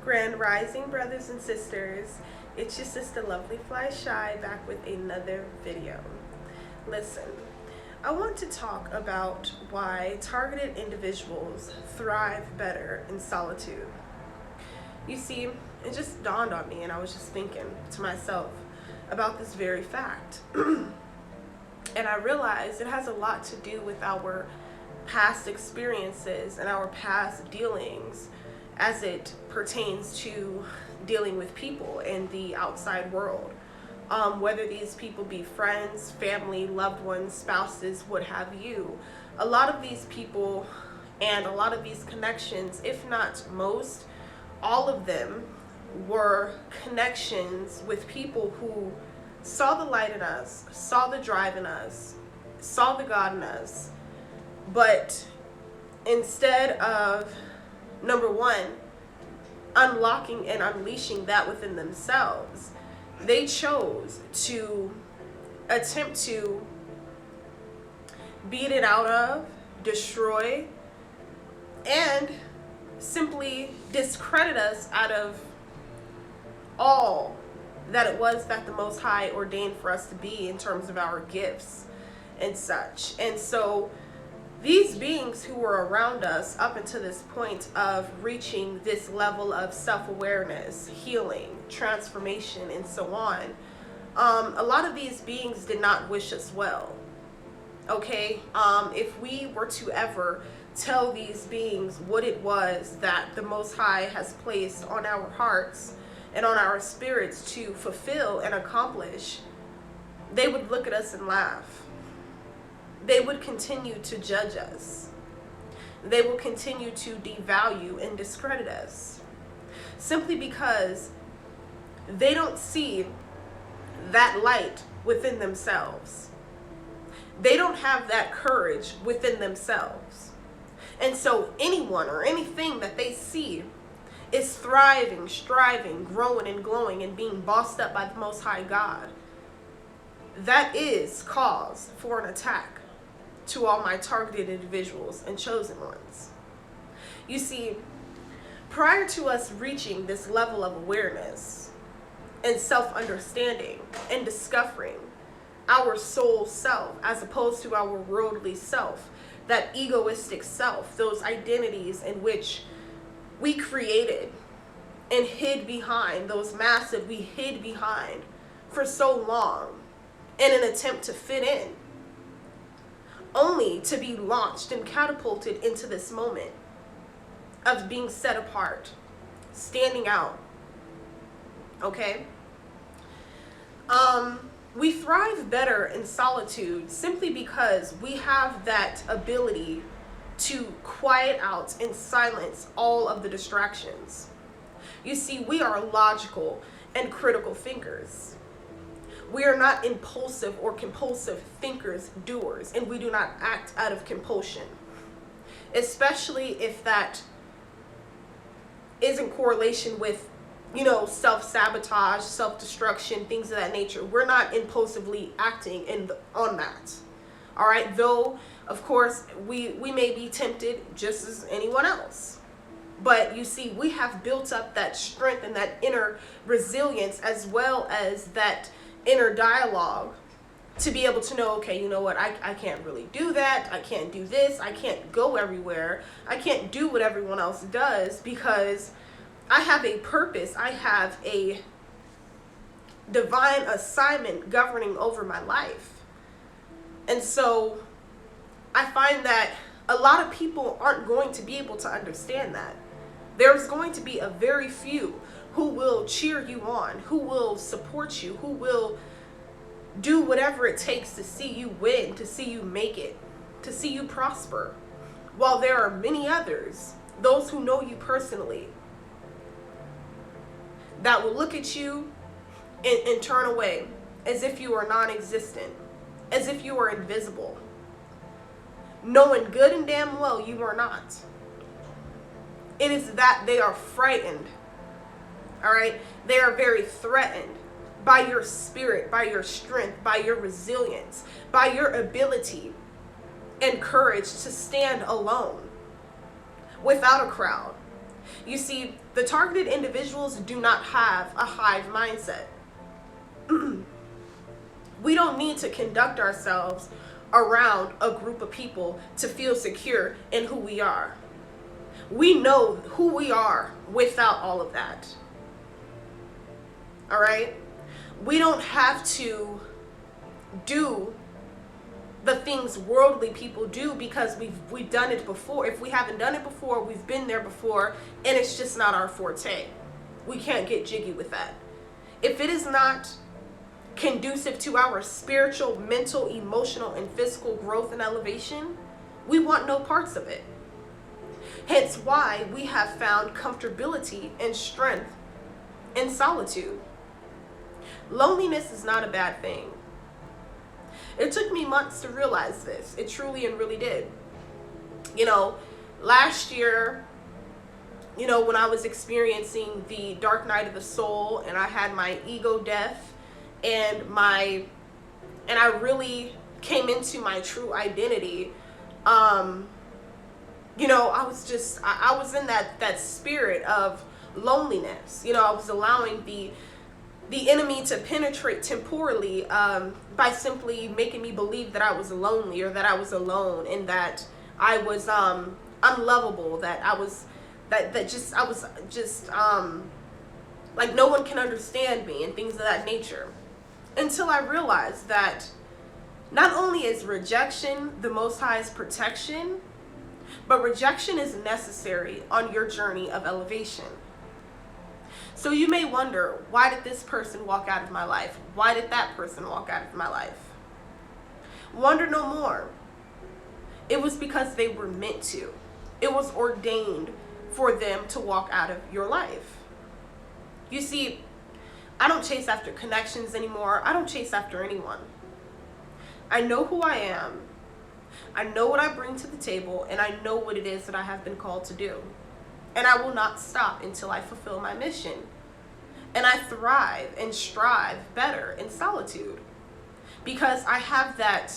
Grand Rising, brothers and sisters. It's your sister Lovely Fly Shy back with another video. Listen, I want to talk about why targeted individuals thrive better in solitude. You see, it just dawned on me, and I was just thinking to myself about this very fact. And I realized it has a lot to do with our past experiences and our past dealings as it pertains to dealing with people in the outside world. Whether these people be friends, family, loved ones, spouses, what have you. A lot of these people and a lot of these connections, if not most, all of them were connections with people who saw the light in us, saw the drive in us, saw the God in us, but instead of, number one, unlocking and unleashing that within themselves, they chose to attempt to beat it out of, destroy, and simply discredit us out of all that it was that the Most High ordained for us to be in terms of our gifts and such. And so these beings who were around us up until this point of reaching this level of self-awareness, healing, transformation, and so on, a lot of these beings did not wish us well. Okay? If we were to ever tell these beings what it was that the Most High has placed on our hearts and on our spirits to fulfill and accomplish, they would look at us and laugh. They would continue to judge us. They will continue to devalue and discredit us simply because they don't see that light within themselves. They don't have that courage within themselves. And so anyone or anything that they see is thriving, striving, growing, and glowing, and being bossed up by the Most High God, that is cause for an attack to all my targeted individuals and chosen ones. You see, prior to us reaching this level of awareness and self-understanding and discovering our soul self as opposed to our worldly self, that egoistic self, those identities in which we created and hid behind, those masks that we hid behind for so long in an attempt to fit in, only to be launched and catapulted into this moment of being set apart, standing out. Okay? We thrive better in solitude simply because we have that ability to quiet out and silence all of the distractions. You see, we are logical and critical thinkers. We are not impulsive or compulsive thinkers, doers, and we do not act out of compulsion, especially if that is in correlation with, self-sabotage, self-destruction, things of that nature. We're not impulsively acting on that. All right, though, of course, we may be tempted just as anyone else. But you see, we have built up that strength and that inner resilience as well as that inner dialogue to be able to know, okay, you know what, I can't really do that. I can't do this. I can't go everywhere. I can't do what everyone else does because I have a purpose. I have a divine assignment governing over my life. And so I find that a lot of people aren't going to be able to understand that. There's going to be a very few who will cheer you on, who will support you, who will do whatever it takes to see you win, to see you make it, to see you prosper. While there are many others, those who know you personally, that will look at you and turn away as if you are non-existent, as if you are invisible, knowing good and damn well you are not. It is that they are frightened, all right? They are very threatened by your spirit, by your strength, by your resilience, by your ability and courage to stand alone without a crowd. You see, The targeted individuals do not have a hive mindset. We don't need to conduct ourselves around a group of people to feel secure in who we are. We know who we are without all of that. All right? We don't have to do the things worldly people do because we've done it before. If we haven't done it before, we've been there before, and it's just not our forte. We can't get jiggy with that. If it is not conducive to our spiritual, mental, emotional, and physical growth and elevation, we want no parts of it. Hence why we have found comfortability and strength in solitude. Loneliness is not a bad thing. It took me months to realize this. It truly and really did. Last year, when I was experiencing the dark night of the soul, and I had my ego death, and I really came into my true identity, I was in that spirit of loneliness. I was allowing the enemy to penetrate temporally by simply making me believe that I was lonely, or that I was alone, and that I was unlovable, that I was like no one can understand me, and things of that nature. Until I realized that not only is rejection the Most High's protection, but rejection is necessary on your journey of elevation. So you may wonder, why did this person walk out of my life? Why did that person walk out of my life? Wonder no more. It was because they were meant to. It was ordained for them to walk out of your life. You see, I don't chase after connections anymore. I don't chase after anyone. I know who I am. I know what I bring to the table, and I know what it is that I have been called to do. And I will not stop until I fulfill my mission. And I thrive and strive better in solitude, because I have that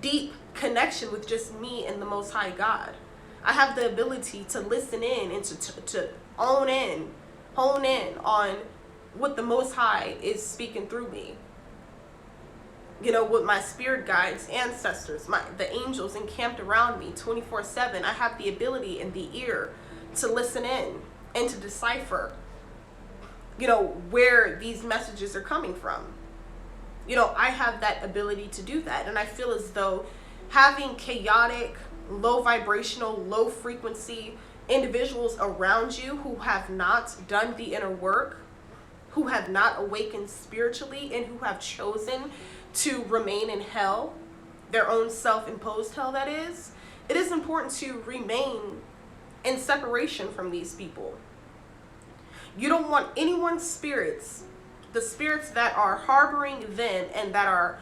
deep connection with just me and the Most High God. I have the ability to listen in and to hone in on what the Most High is speaking through me. With my spirit guides, ancestors, the angels encamped around me 24/7. I have the ability and the ear to listen in and to decipher, where these messages are coming from. I have that ability to do that. And I feel as though having chaotic, low vibrational, low frequency individuals around you who have not done the inner work, who have not awakened spiritually, and who have chosen to remain in hell, their own self-imposed hell, that is, it is important to remain in separation from these people. You don't want anyone's spirits, the spirits that are harboring them and that are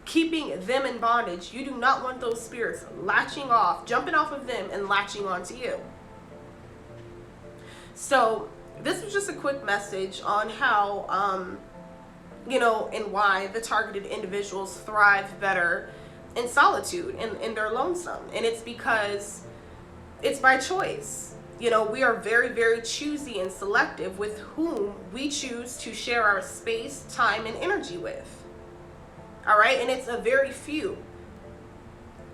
keeping them in bondage, you do not want those spirits jumping off of them and latching onto you. So this was just a quick message on how, and why the targeted individuals thrive better in solitude and they're lonesome. And it's because it's by choice. We are very, very choosy and selective with whom we choose to share our space, time, and energy with. All right? And it's a very few.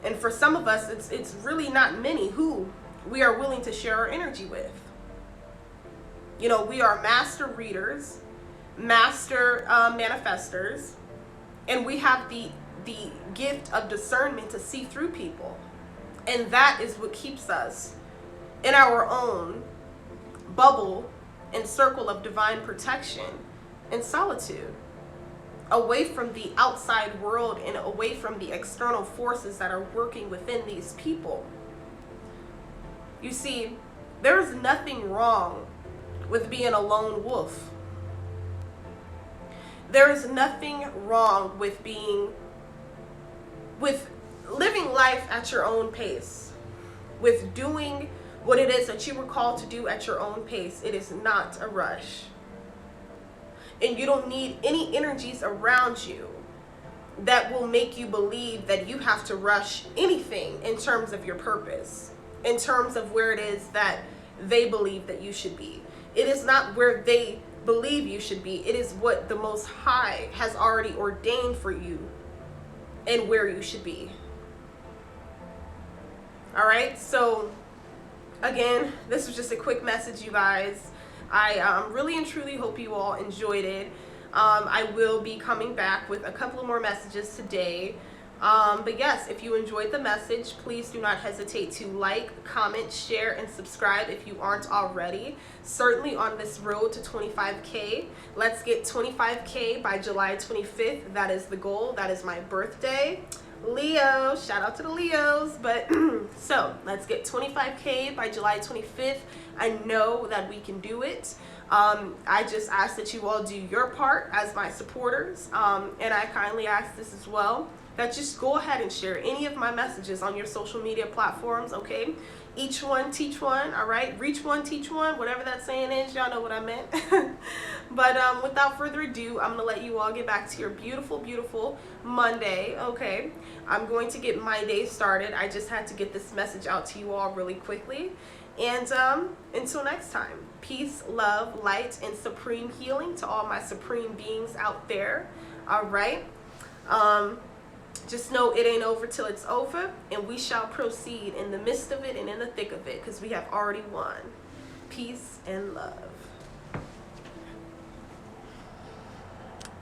And for some of us, it's really not many who we are willing to share our energy with. We are master readers, master manifestors, and we have the gift of discernment to see through people. And that is what keeps us in our own bubble and circle of divine protection and solitude, away from the outside world and away from the external forces that are working within these people. You see, there's nothing wrong with being a lone wolf. There is nothing wrong with living life at your own pace, with doing what it is that you were called to do at your own pace. It is not a rush. And you don't need any energies around you that will make you believe that you have to rush anything in terms of your purpose, in terms of where it is that they believe that you should be. It is not where they believe you should be. It is what the Most High has already ordained for you and where you should be. All right, so again, this was just a quick message, you guys. I really and truly hope you all enjoyed it. I will be coming back with a couple more messages today. But yes, if you enjoyed the message, please do not hesitate to like, comment, share, and subscribe if you aren't already. Certainly on this road to 25K. Let's get 25K by July 25th. That is the goal. That is my birthday. Leo, shout out to the Leos. But so let's get 25K by July 25th. I know that we can do it. I just ask that you all do your part as my supporters. And I kindly ask this as well, that just go ahead and share any of my messages on your social media platforms, okay? Each one, teach one, all right? Reach one, teach one, whatever that saying is, y'all know what I meant. But without further ado, I'm gonna let you all get back to your beautiful, beautiful Monday, okay? I'm going to get my day started. I just had to get this message out to you all really quickly. And until next time, peace, love, light, and supreme healing to all my supreme beings out there, all right? Just know it ain't over till it's over, and we shall proceed in the midst of it and in the thick of it, because we have already won. Peace and love.